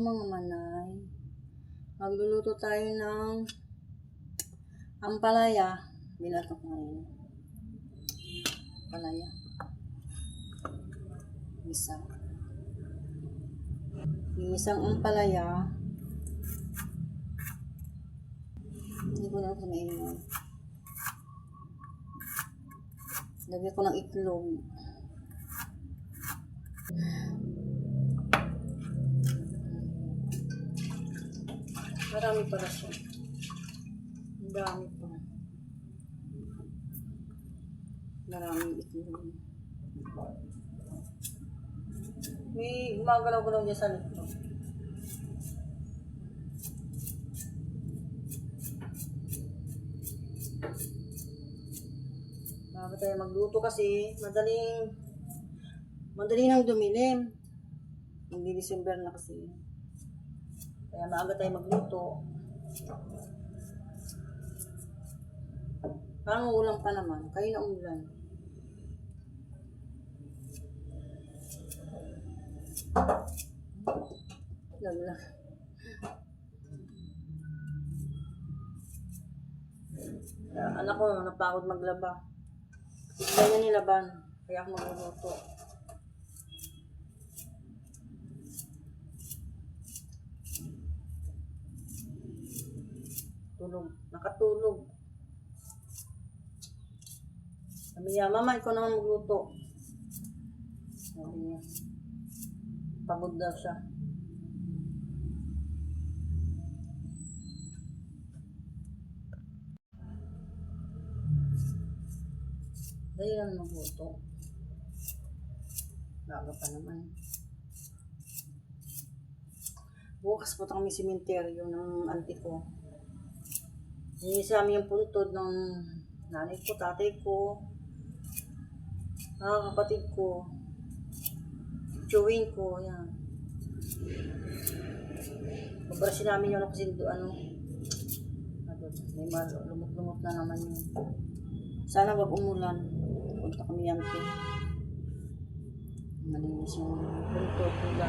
mga manay. Magluluto tayo ng ampalaya. Binatok ngayon. Ampalaya. Isa. Yung isang ampalaya. Hindi ko na kumain yun. Lagyan ko ng itlog. Marami pala siya. Ang dami pa. Maraming itlog. May gumagalaw-galaw niya sa likod. Bago tayo magluto kasi madali nang dumilim. Hindi December na kasi. Kaya maaga tayo magluto. Parang ulam pa naman. Kayo na ulan. Laglag. Anak ko napagod maglaba. Ganyan nilaban. Kaya ako magluluto. Nakatulog. Sabi niya, mama, ikaw naman magluto. Sabi niya, pagod daw siya. Dahil lang magluto. Baga pa naman. Bukas po kami simenteryo ng auntie ko. Sa amin yung puntod ng nanay ko, tatay ko, kapatid ko, chewing ko, yan. Pabrasin namin yun kasi may lumot-lumot na naman yun. Sana wag umulan. Punta kami yan po. Malinis yung puntod nila.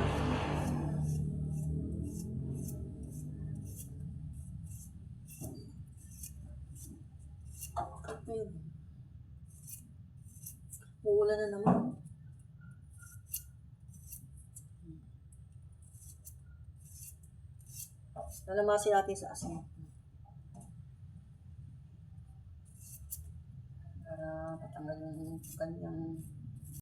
Uulan na naman. Lalamasin natin sa asin. Para patanggal yung kanyang